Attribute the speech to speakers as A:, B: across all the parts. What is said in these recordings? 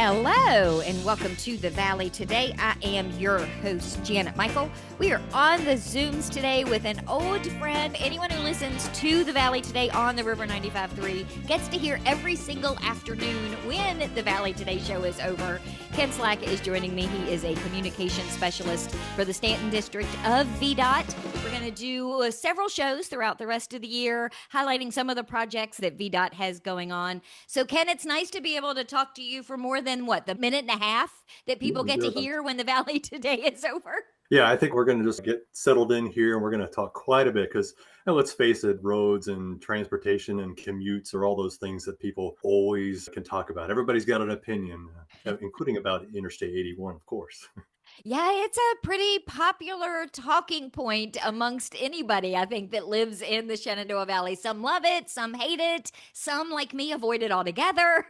A: Hello and welcome to the Valley Today. I am your host, Janet Michael. We are on the Zooms today with an old friend. Anyone who listens to the Valley Today on the River 95.3 gets to hear every single afternoon when the Valley Today show is over. Ken Slack is joining me. He is a communications specialist for the Staunton District of VDOT. We're going to do several shows throughout the rest of the year, highlighting some of the projects that VDOT has going on. So, Ken, it's nice to be able to talk to you for more than the minute and a half that people get to hear when the Valley Today is over.
B: Yeah, I think we're going to just get settled in here and we're going to talk quite a bit because let's face it, roads and transportation and commutes are all those things that people always can talk about. Everybody's got an opinion, including about Interstate 81, of course.
A: Yeah, it's a pretty popular talking point amongst anybody, I think, that lives in the Shenandoah Valley. Some love it, some hate it, some, like me, avoid it altogether.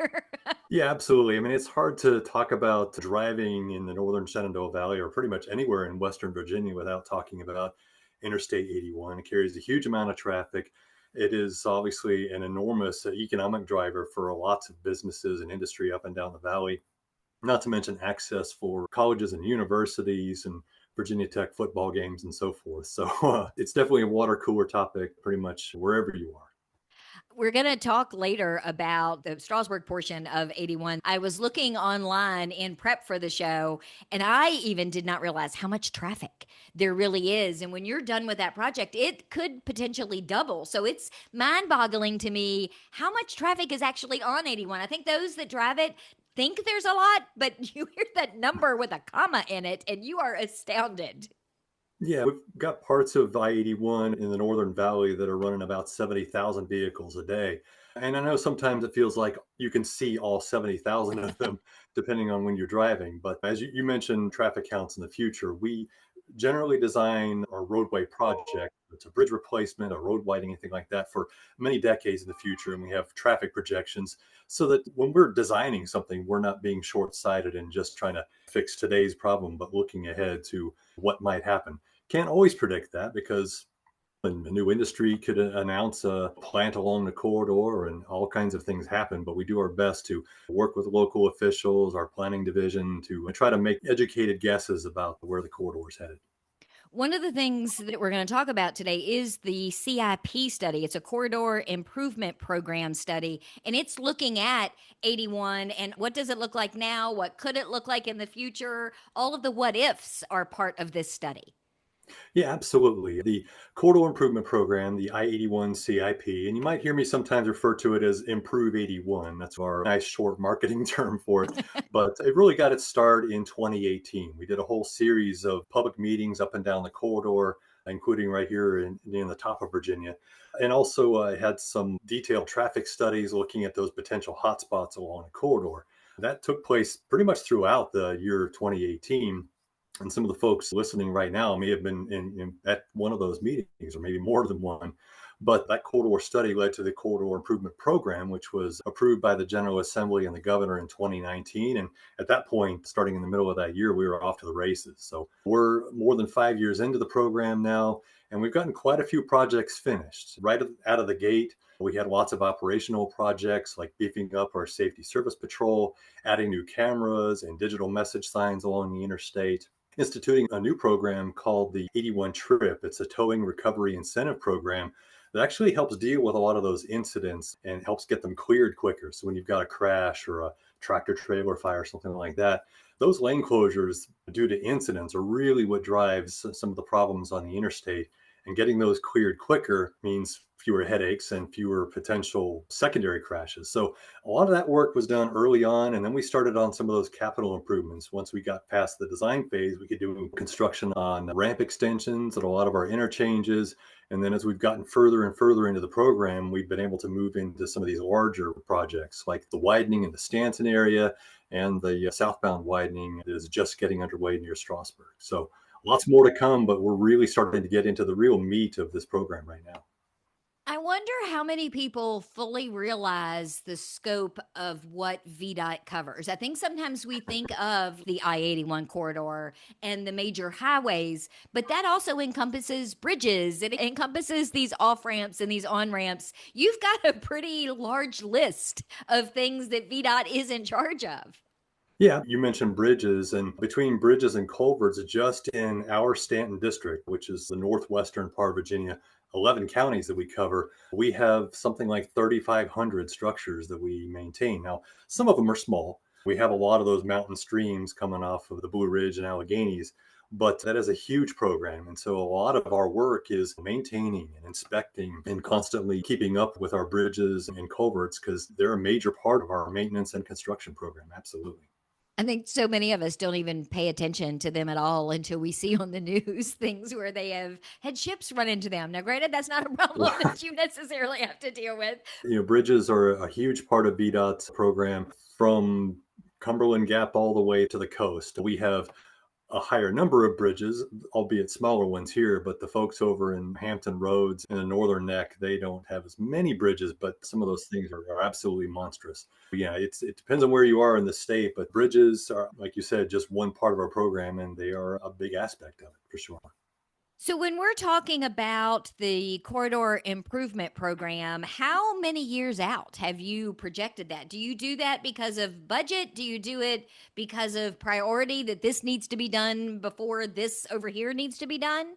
B: Yeah, absolutely. I mean, it's hard to talk about driving in the northern Shenandoah Valley or pretty much anywhere in Western Virginia without talking about Interstate 81. It carries a huge amount of traffic. It is obviously an enormous economic driver for lots of businesses and industry up and down the valley, not to mention access for colleges and universities and Virginia Tech football games and so forth. So it's definitely a water cooler topic pretty much wherever you are.
A: We're going to talk later about the Strasburg portion of 81. I was looking online in prep for the show, and I even did not realize how much traffic there really is. And when you're done with that project, it could potentially double. So it's mind-boggling to me how much traffic is actually on 81. I think those that drive it think there's a lot, but you hear that number with a comma in it, and you are astounded.
B: Yeah, we've got parts of I-81 in the Northern Valley that are running about 70,000 vehicles a day. And I know sometimes it feels like you can see all 70,000 of them depending on when you're driving. But as you mentioned, traffic counts in the future, we generally design our roadway project. It's a bridge replacement, a road widening, anything like that for many decades in the future. And we have traffic projections so that when we're designing something, we're not being short-sighted and just trying to fix today's problem, but looking ahead to what might happen. Can't always predict that because a new industry could announce a plant along the corridor and all kinds of things happen. But we do our best to work with local officials, our planning division, to try to make educated guesses about where the corridor is headed.
A: One of the things that we're going to talk about today is the CIP study. It's a corridor improvement program study, and it's looking at 81 and what does it look like now? What could it look like in the future? All of the what ifs are part of this study.
B: Yeah, absolutely. The Corridor Improvement Program, the I-81 CIP, and you might hear me sometimes refer to it as Improve 81. That's our nice short marketing term for it. But it really got its start in 2018. We did a whole series of public meetings up and down the corridor, including right here in the top of Virginia. And also had some detailed traffic studies looking at those potential hotspots along the corridor. That took place pretty much throughout the year 2018. And some of the folks listening right now may have been at one of those meetings or maybe more than one. But that corridor study led to the Corridor Improvement Program, which was approved by the General Assembly and the governor in 2019. And at that point, starting in the middle of that year, we were off to the races. So we're more than 5 years into the program now, and we've gotten quite a few projects finished. Right out of the gate, we had lots of operational projects like beefing up our safety service patrol, adding new cameras and digital message signs along the interstate, instituting a new program called the 81 Trip. It's a towing recovery incentive program that actually helps deal with a lot of those incidents and helps get them cleared quicker. So when you've got a crash or a tractor trailer fire, something like that, those lane closures due to incidents are really what drives some of the problems on the interstate. And getting those cleared quicker means fewer headaches and fewer potential secondary crashes. So a lot of that work was done early on, and then we started on some of those capital improvements. Once we got past the design phase, we could do construction on ramp extensions at a lot of our interchanges. And then as we've gotten further and further into the program, we've been able to move into some of these larger projects like the widening in the Staunton area and the southbound widening that is just getting underway near Strasburg. So lots more to come, but we're really starting to get into the real meat of this program right now.
A: I wonder how many people fully realize the scope of what VDOT covers. I think sometimes we think of the I-81 corridor and the major highways, but that also encompasses bridges. It encompasses these off-ramps and these on-ramps. You've got a pretty large list of things that VDOT is in charge of.
B: Yeah, you mentioned bridges, and between bridges and culverts, just in our Staunton district, which is the northwestern part of Virginia, 11 counties that we cover, we have something like 3,500 structures that we maintain. Now, some of them are small. We have a lot of those mountain streams coming off of the Blue Ridge and Alleghenies, but that is a huge program. And so a lot of our work is maintaining and inspecting and constantly keeping up with our bridges and culverts because they're a major part of our maintenance and construction program. Absolutely.
A: I think so many of us don't even pay attention to them at all until we see on the news things where they have had ships run into them. Now, granted, that's not a problem that you necessarily have to deal with.
B: Bridges are a huge part of VDOT's program from Cumberland Gap all the way to the coast. We have a higher number of bridges, albeit smaller ones here, but the folks over in Hampton Roads in the Northern Neck, they don't have as many bridges, but some of those things are absolutely monstrous. Yeah, it depends on where you are in the state, but bridges are, like you said, just one part of our program, and they are a big aspect of it for sure.
A: So, when we're talking about the corridor improvement program, how many years out have you projected that? Do you do that because of budget? Do you do it because of priority that this needs to be done before this over here needs to be done?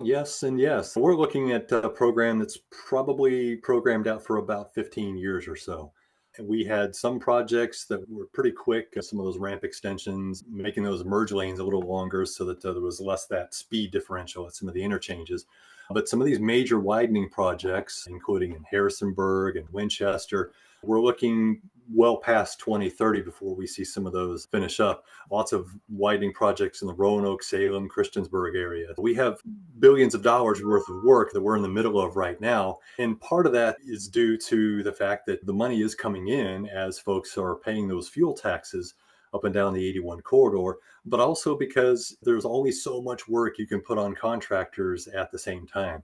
B: Yes, and yes. We're looking at a program that's probably programmed out for about 15 years or so. And we had some projects that were pretty quick, some of those ramp extensions, making those merge lanes a little longer so that there was less that speed differential at some of the interchanges. But some of these major widening projects, including in Harrisonburg and Winchester, we're looking well past 2030 before we see some of those finish up. Lots of widening projects in the Roanoke, Salem, Christiansburg area. We have billions of dollars worth of work that we're in the middle of right now. And part of that is due to the fact that the money is coming in as folks are paying those fuel taxes up and down the 81 corridor, but also because there's only so much work you can put on contractors at the same time.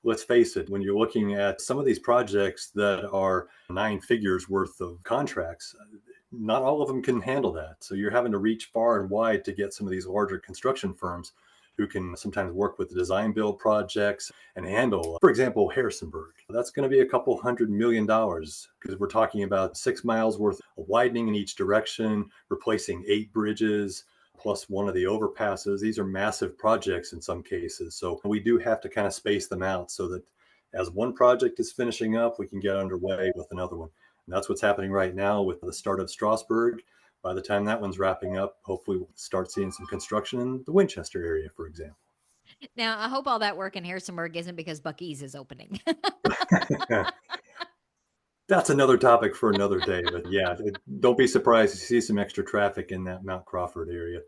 B: Let's face it, when you're looking at some of these projects that are nine figures worth of contracts, not all of them can handle that. So you're having to reach far and wide to get some of these larger construction firms who can sometimes work with design build projects and handle, for example, Harrisonburg. That's going to be a couple $100 million because we're talking about 6 miles worth of widening in each direction, replacing 8 bridges, plus one of the overpasses. These are massive projects in some cases. So we do have to kind of space them out so that as one project is finishing up, we can get underway with another one. And that's what's happening right now with the start of Strasburg. By the time that one's wrapping up, hopefully we'll start seeing some construction in the Winchester area, for example.
A: Now, I hope all that work in Harrisonburg isn't because Bucky's is opening.
B: That's another topic for another day. But yeah, don't be surprised to see some extra traffic in that Mount Crawford area.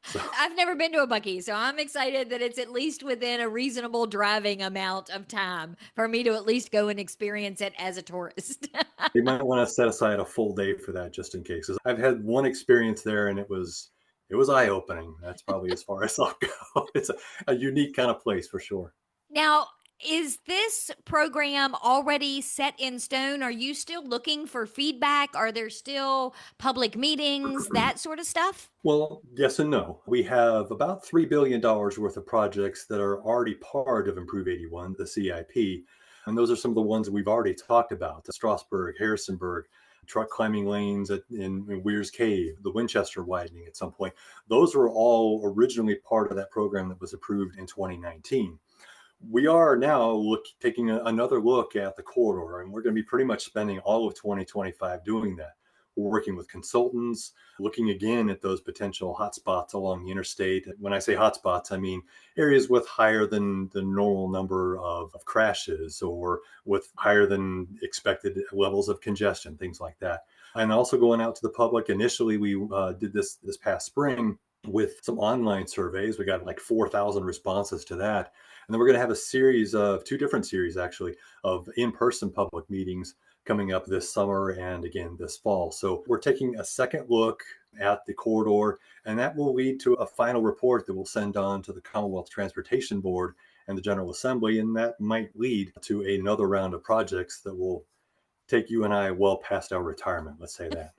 B: So
A: I've never been to a Bucky, so I'm excited that it's at least within a reasonable driving amount of time for me to at least go and experience it as a tourist.
B: you might want to set aside a full day for that just in case. 'Cause I've had one experience there and it was eye-opening. That's probably as far as I'll go. It's a unique kind of place for sure.
A: Now, is this program already set in stone? Are you still looking for feedback? Are there still public meetings, that sort of stuff?
B: Well, yes and no. We have about $3 billion worth of projects that are already part of Improve 81, the CIP. And those are some of the ones that we've already talked about, the Strasburg, Harrisonburg, truck climbing lanes in Weir's Cave, the Winchester widening at some point. Those were all originally part of that program that was approved in 2019. We are now taking another look at the corridor, and we're going to be pretty much spending all of 2025 doing that. We're working with consultants, looking again at those potential hotspots along the interstate. When I say hotspots, I mean areas with higher than the normal number of crashes or with higher than expected levels of congestion, things like that. And also going out to the public. Initially, we did this past spring with some online surveys. We got like 4,000 responses to that. And then we're going to have a series of two different series, actually, of in-person public meetings coming up this summer and again this fall. So we're taking a second look at the corridor, and that will lead to a final report that we'll send on to the Commonwealth Transportation Board and the General Assembly. And that might lead to another round of projects that will take you and I well past our retirement, let's say that.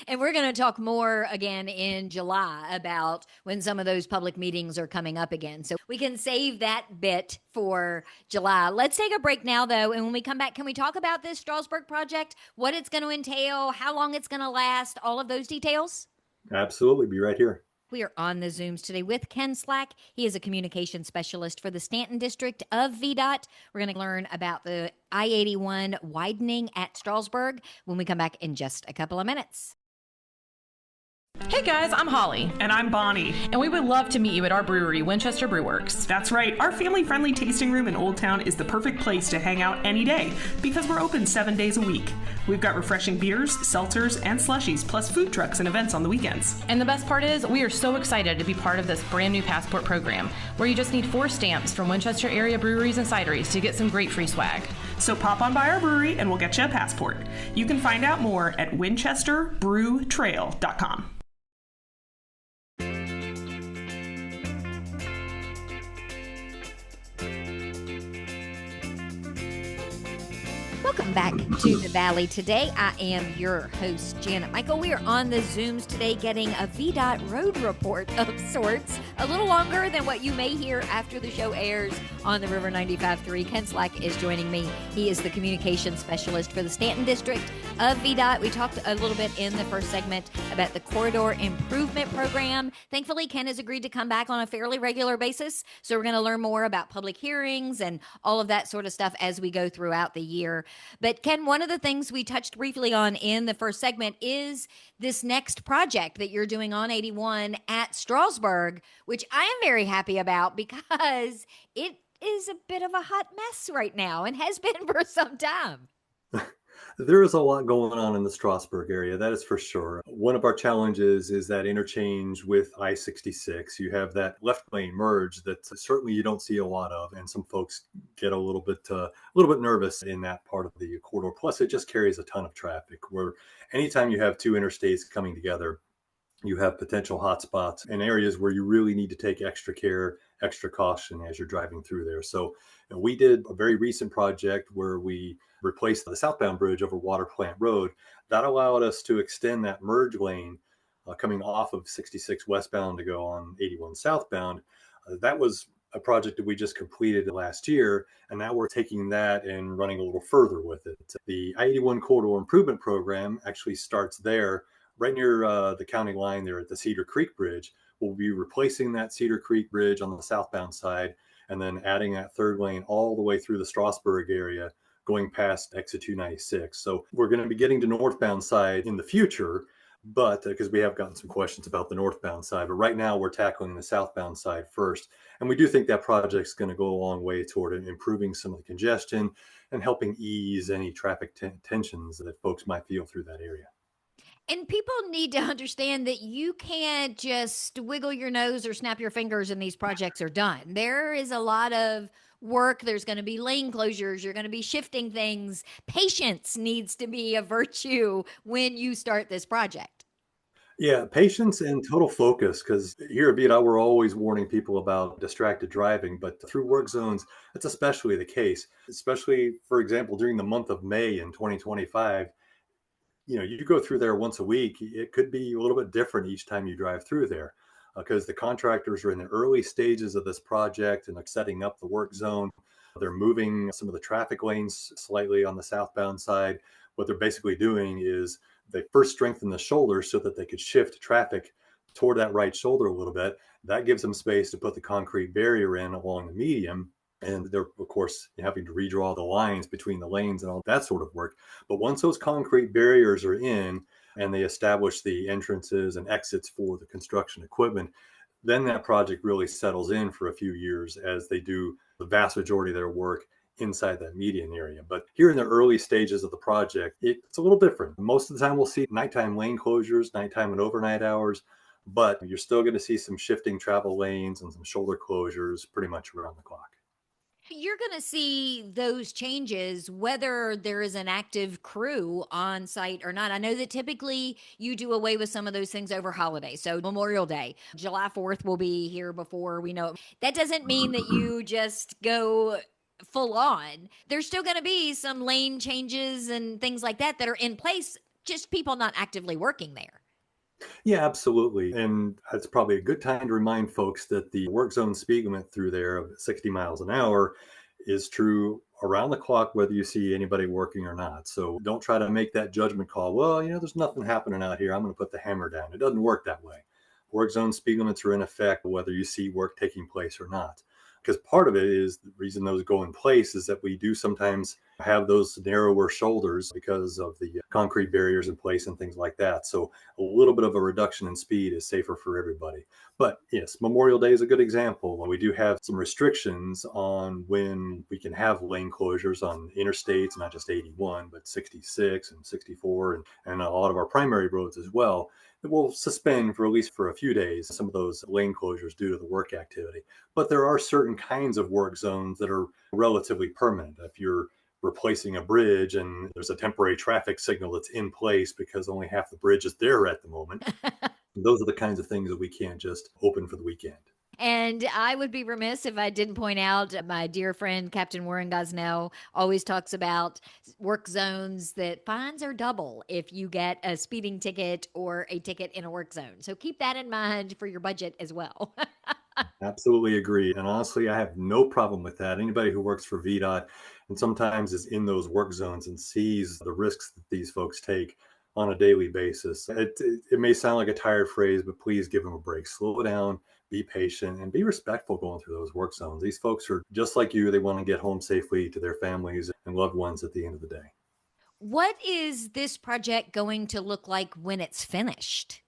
A: And we're going to talk more again in July about when some of those public meetings are coming up again. So we can save that bit for July. Let's take a break now, though. And when we come back, can we talk about this Strasburg project, what it's going to entail, how long it's going to last, all of those details?
B: Absolutely. Be right here.
A: We are on the Zooms today with Ken Slack. He is a communication specialist for the Staunton District of VDOT. We're going to learn about the I-81 widening at Strasburg when we come back in just a couple of minutes.
C: Hey guys, I'm Holly.
D: And I'm Bonnie.
C: And we would love to meet you at our brewery, Winchester Brew Works.
D: That's right. Our family-friendly tasting room in Old Town is the perfect place to hang out any day because we're open 7 days a week. We've got refreshing beers, seltzers, and slushies, plus food trucks and events on the weekends.
C: And the best part is, we are so excited to be part of this brand new passport program, where you just need 4 stamps from Winchester area breweries and cideries to get some great free swag.
D: So pop on by our brewery and we'll get you a passport. You can find out more at winchesterbrewtrail.com.
A: Welcome back to the Valley today. I am your host, Janet Michael. We are on the Zooms today getting a VDOT road report of sorts, a little longer than what you may hear after the show airs on the River 95.3. Ken Slack is joining me. He is the communications specialist for the Staunton District of VDOT. We talked a little bit in the first segment about the corridor improvement program. Thankfully, Ken has agreed to come back on a fairly regular basis. So we're going to learn more about public hearings and all of that sort of stuff as we go throughout the year. But Ken, one of the things we touched briefly on in the first segment is this next project that you're doing on 81 at Strasburg, which I am very happy about because it is a bit of a hot mess right now and has been for some time.
B: There is a lot going on in the Strasburg area, that is for sure. One of our challenges is that interchange with I-66. You have that left lane merge that certainly you don't see a lot of, and some folks get a little bit nervous in that part of the corridor. Plus, it just carries a ton of traffic. Where anytime you have two interstates coming together, you have potential hotspots and areas where you really need to take extra care, extra caution as you're driving through there. So we did a very recent project where we replaced the southbound bridge over Water Plant Road. That allowed us to extend that merge lane coming off of 66 westbound to go on 81 southbound. That was a project that we just completed last year, and now we're taking that and running a little further with it. The I-81 Corridor Improvement Program actually starts there, right near the county line there at the Cedar Creek Bridge. We'll be replacing that Cedar Creek Bridge on the southbound side and then adding that third lane all the way through the Strasburg area, going past exit 296. So we're going to be getting to northbound side in the future, but because we have gotten some questions about the northbound side, but right now we're tackling the southbound side first. And we do think that project's going to go a long way toward improving some of the congestion and helping ease any traffic tensions that folks might feel through that area.
A: And people need to understand that you can't just wiggle your nose or snap your fingers and these projects are done. There is a lot of work. There's going to be lane closures. You're going to be shifting things. Patience needs to be a virtue when you start this project.
B: Yeah, patience and total focus, because here at VDOT, we're always warning people about distracted driving, but through work zones, that's especially the case, especially, for example, during the month of May in 2025. You go through there once a week. It could be a little bit different each time you drive through there because the contractors are in the early stages of this project and they're setting up the work zone. They're moving some of the traffic lanes slightly on the southbound side. What they're basically doing is they first strengthen the shoulder so that they could shift traffic toward that right shoulder a little bit. That gives them space to put the concrete barrier in along the median. And they're, of course, having to redraw the lines between the lanes and all that sort of work. But once those concrete barriers are in and they establish the entrances and exits for the construction equipment, then that project really settles in for a few years as they do the vast majority of their work inside that median area. But here in the early stages of the project, it's a little different. Most of the time we'll see nighttime lane closures, nighttime and overnight hours, but you're still going to see some shifting travel lanes and some shoulder closures pretty much around the clock.
A: You're going to see those changes whether there is an active crew on site or not. I know that typically you do away with some of those things over holidays. So Memorial Day, July 4th will be here before we know it. That doesn't mean that you just go full on. There's still going to be some lane changes and things like that that are in place just people not actively working there.
B: Yeah, absolutely. And it's probably a good time to remind folks that the work zone speed limit through there of 60 miles an hour is true around the clock, whether you see anybody working or not. So don't try to make that judgment call. Well, there's nothing happening out here, I'm going to put the hammer down. It doesn't work that way. Work zone speed limits are in effect whether you see work taking place or not. Because part of it is the reason those go in place is that we do sometimes have those narrower shoulders because of the concrete barriers in place and things like that. So a little bit of a reduction in speed is safer for everybody. But yes, Memorial Day is a good example. We do have some restrictions on when we can have lane closures on interstates, not just 81, but 66 and 64 and a lot of our primary roads as well. That will suspend for at least for a few days some of those lane closures due to the work activity. But there are certain kinds of work zones that are relatively permanent. If you're replacing a bridge and there's a temporary traffic signal that's in place because only half the bridge is there at the moment, those are the kinds of things that we can't just open for the weekend.
A: And I would be remiss if I didn't point out my dear friend, Captain Warren Gosnell, always talks about work zones that fines are double if you get a speeding ticket or a ticket in a work zone. So keep that in mind for your budget as well.
B: Absolutely agree. And honestly, I have no problem with that. Anybody who works for VDOT and sometimes is in those work zones and sees the risks that these folks take on a daily basis. It may sound like a tired phrase, but please give them a break. Slow down, be patient, and be respectful going through those work zones. These folks are just like you. They want to get home safely to their families and loved ones at the end of the day.
A: What is this project going to look like when it's finished?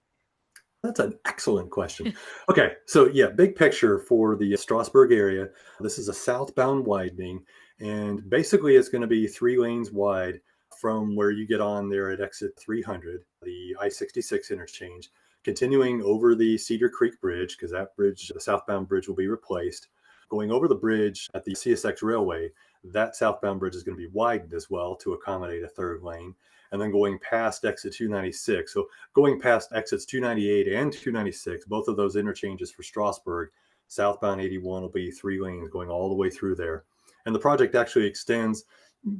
B: That's an excellent question. Okay, so yeah, big picture for the Strasburg area. This is a southbound widening, and basically it's going to be 3 lanes wide from where you get on there at exit 300, the I-66 interchange, continuing over the Cedar Creek Bridge, because that bridge, the southbound bridge, will be replaced. Going over the bridge at the CSX Railway, that southbound bridge is going to be widened as well to accommodate a 3rd lane. And then going past exit 296. So going past exits 298 and 296, both of those interchanges for Strasburg, southbound 81 will be 3 lanes going all the way through there. And the project actually extends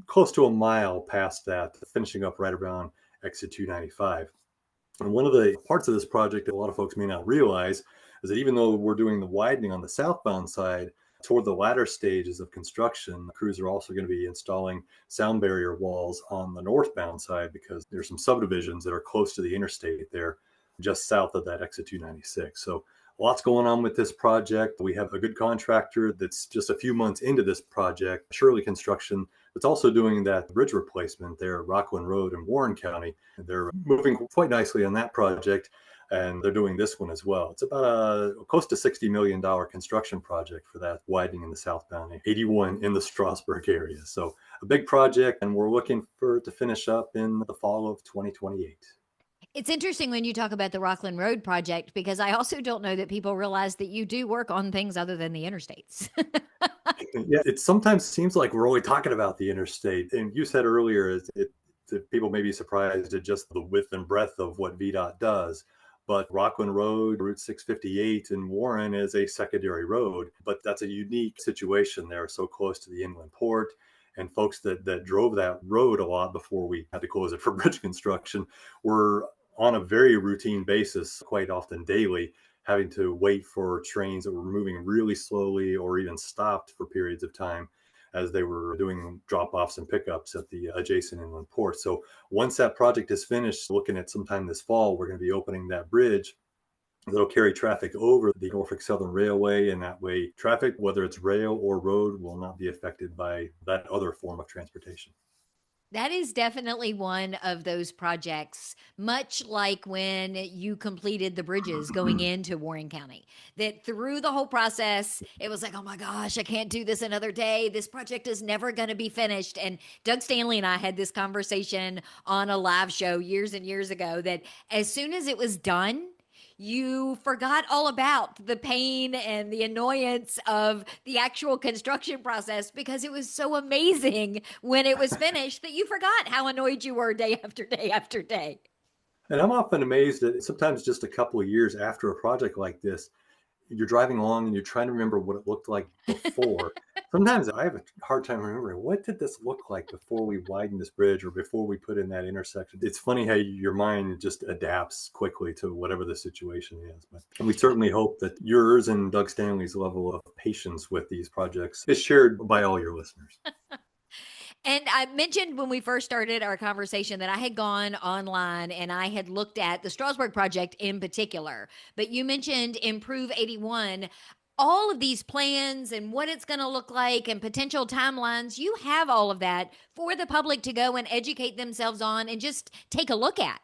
B: close to a mile past that, finishing up right around exit 295. And one of the parts of this project that a lot of folks may not realize is that even though we're doing the widening on the southbound side, toward the latter stages of construction, crews are also going to be installing sound barrier walls on the northbound side because there's some subdivisions that are close to the interstate there, just south of that exit 296. So lots going on with this project. We have a good contractor that's just a few months into this project, Shirley Construction, that's also doing that bridge replacement there at Rockland Road in Warren County. They're moving quite nicely on that project, and they're doing this one as well. It's about a close to $60 million construction project for that widening in the southbound 81 in the Strasburg area. So a big project, and we're looking for it to finish up in the fall of 2028.
A: It's interesting when you talk about the Rockland Road project, because I also don't know that people realize that you do work on things other than the interstates.
B: Yeah, it sometimes seems like we're only talking about the interstate. And you said earlier, that people may be surprised at just the width and breadth of what VDOT does. But Rockland Road, Route 658 in Warren is a secondary road, but that's a unique situation there, so close to the inland port. And folks that drove that road a lot before we had to close it for bridge construction were on a very routine basis, quite often daily, having to wait for trains that were moving really slowly or even stopped for periods of time as they were doing drop-offs and pickups at the adjacent inland port. So once that project is finished, looking at sometime this fall, we're going to be opening that bridge that'll carry traffic over the Norfolk Southern Railway, and that way traffic, whether it's rail or road, will not be affected by that other form of transportation.
A: That is definitely one of those projects, much like when you completed the bridges going into Warren County, that through the whole process, it was like, oh my gosh, I can't do this another day. This project is never going to be finished. And Doug Stanley and I had this conversation on a live show years and years ago that as soon as it was done, you forgot all about the pain and the annoyance of the actual construction process because it was so amazing when it was finished that you forgot how annoyed you were day after day after day.
B: And I'm often amazed that sometimes just a couple of years after a project like this, you're driving along and you're trying to remember what it looked like before. Sometimes I have a hard time remembering, what did this look like before we widened this bridge or before we put in that intersection. It's funny how your mind just adapts quickly to whatever the situation is. But we certainly hope that yours and Doug Stanley's level of patience with these projects is shared by all your listeners.
A: And I mentioned when we first started our conversation that I had gone online and I had looked at the Strasburg project in particular. But you mentioned Improve 81. All of these plans and what it's going to look like and potential timelines, you have all of that for the public to go and educate themselves on and just take a look at.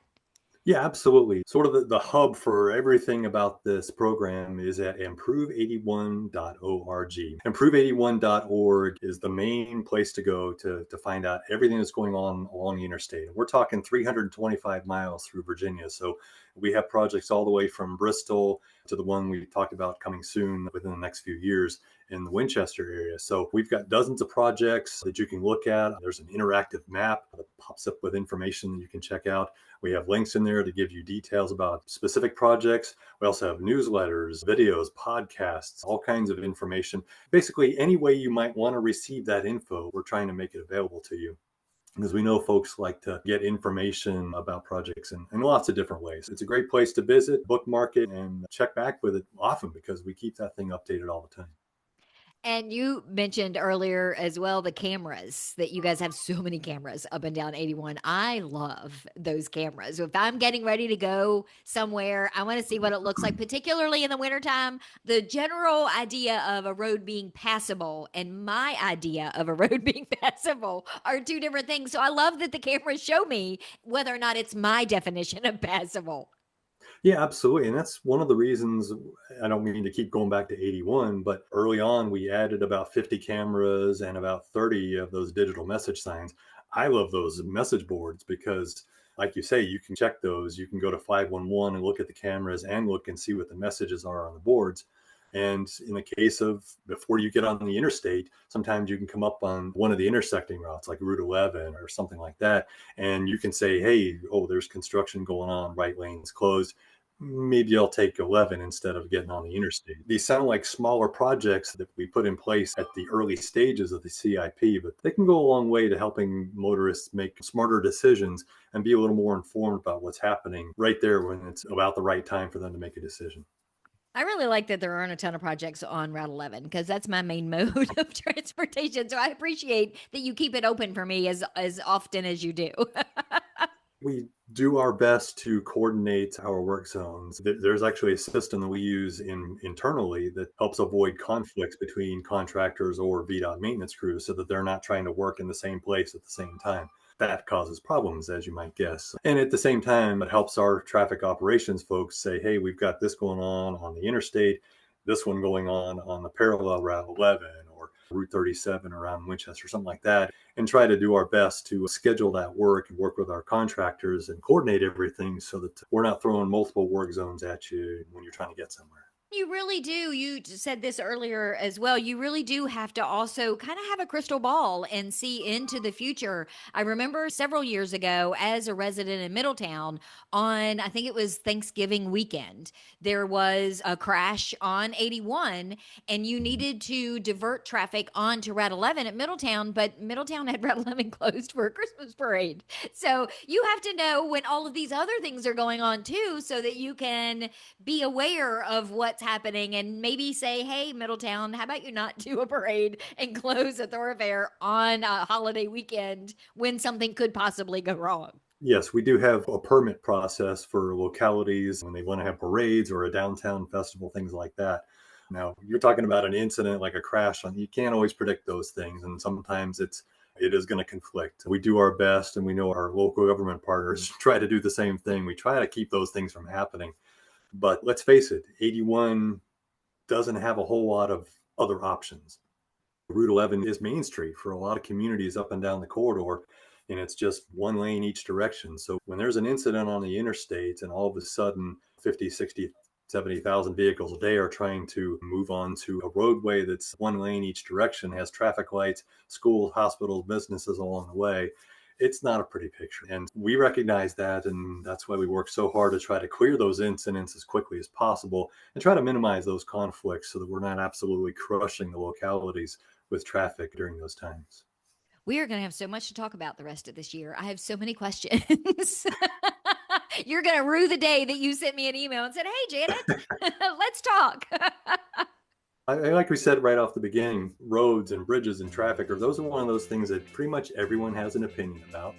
B: Yeah, absolutely. Sort of the hub for everything about this program is at improve81.org. Improve81.org is the main place to go to find out everything that's going on along the interstate. We're talking 325 miles through Virginia. So we have projects all the way from Bristol to the one we talked about coming soon within the next few years in the Winchester area. So we've got dozens of projects that you can look at. There's an interactive map that pops up with information that you can check out. We have links in there to give you details about specific projects. We also have newsletters, videos, podcasts, all kinds of information. Basically, any way you might want to receive that info, we're trying to make it available to you. Because we know folks like to get information about projects in lots of different ways. It's a great place to visit, bookmark it, and check back with it often because we keep that thing updated all the time.
A: And you mentioned earlier as well the cameras, that you guys have so many cameras up and down 81. I love those cameras. So if I'm getting ready to go somewhere, I want to see what it looks like, particularly in the wintertime. The general idea of a road being passable and my idea of a road being passable are two different things. So I love that the cameras show me whether or not it's my definition of passable.
B: Yeah, absolutely. And that's one of the reasons. I don't mean to keep going back to 81, but early on, we added about 50 cameras and about 30 of those digital message signs. I love those message boards because, like you say, you can check those. You can go to 511 and look at the cameras and look and see what the messages are on the boards. And in the case of before you get on the interstate, sometimes you can come up on one of the intersecting routes like Route 11 or something like that. And you can say, hey, oh, there's construction going on, right lane's closed. Maybe I'll take 11 instead of getting on the interstate. These sound like smaller projects that we put in place at the early stages of the CIP, but they can go a long way to helping motorists make smarter decisions and be a little more informed about what's happening right there when it's about the right time for them to make a decision.
A: I really like that there aren't a ton of projects on Route 11 because that's my main mode of transportation. So I appreciate that you keep it open for me as often as you do.
B: We do our best to coordinate our work zones. There's actually a system that we use internally that helps avoid conflicts between contractors or VDOT maintenance crews so that they're not trying to work in the same place at the same time. That causes problems, as you might guess. And at the same time, it helps our traffic operations folks say, hey, we've got this going on the interstate, this one going on the parallel Route 11 or Route 37 around Winchester, something like that, and try to do our best to schedule that work and work with our contractors and coordinate everything so that we're not throwing multiple work zones at you when you're trying to get somewhere.
A: You really do. You said this earlier as well. You really do have to also kind of have a crystal ball and see into the future. I remember several years ago as a resident in Middletown on, I think it was Thanksgiving weekend, there was a crash on 81 and you needed to divert traffic onto Route 11 at Middletown, but Middletown had Route 11 closed for a Christmas parade. So you have to know when all of these other things are going on too, so that you can be aware of what's happening and maybe say, hey, Middletown, how about you not do a parade and close a thoroughfare on a holiday weekend when something could possibly go wrong?
B: Yes, we do have a permit process for localities when they want to have parades or a downtown festival, things like that. Now, you're talking about an incident like a crash. You can't always predict those things, and sometimes it is going to conflict. We do our best, and we know our local government partners try to do the same thing. We try to keep those things from happening. But let's face it, 81 doesn't have a whole lot of other options. Route 11 is Main Street for a lot of communities up and down the corridor, and it's just one lane each direction. So when there's an incident on the interstate and all of a sudden 50, 60, 70,000 vehicles a day are trying to move on to a roadway that's one lane each direction, has traffic lights, schools, hospitals, businesses along the way, it's not a pretty picture. And we recognize that, and that's why we work so hard to try to clear those incidents as quickly as possible and try to minimize those conflicts so that we're not absolutely crushing the localities with traffic during those times.
A: We are going to have so much to talk about the rest of this year. I have so many questions. You're going to rue the day that you sent me an email and said, hey, Janet, let's talk.
B: Like we said right off the beginning, roads and bridges and traffic those are one of those things that pretty much everyone has an opinion about.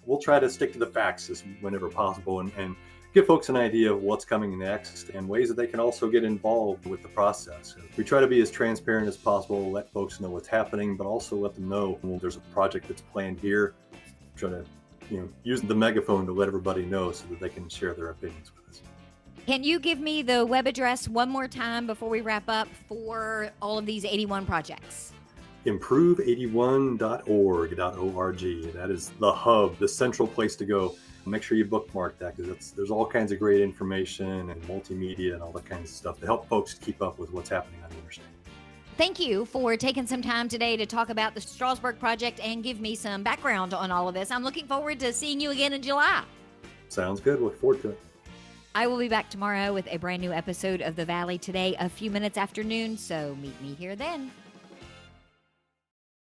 B: We'll try to stick to the facts whenever possible and give folks an idea of what's coming next and ways that they can also get involved with the process. We try to be as transparent as possible, let folks know what's happening, but also let them know when there's a project that's planned here. Try to use the megaphone to let everybody know so that they can share their opinions with us.
A: Can you give me the web address one more time before we wrap up for all of these 81 projects?
B: improve81.org. That is the hub, the central place to go. Make sure you bookmark that because there's all kinds of great information and multimedia and all that kinds of stuff to help folks keep up with what's happening on the interstate.
A: Thank you for taking some time today to talk about the Strasburg project and give me some background on all of this. I'm looking forward to seeing you again in July.
B: Sounds good. Look forward to it.
A: I will be back tomorrow with a brand new episode of The Valley Today, a few minutes after noon, so meet me here then.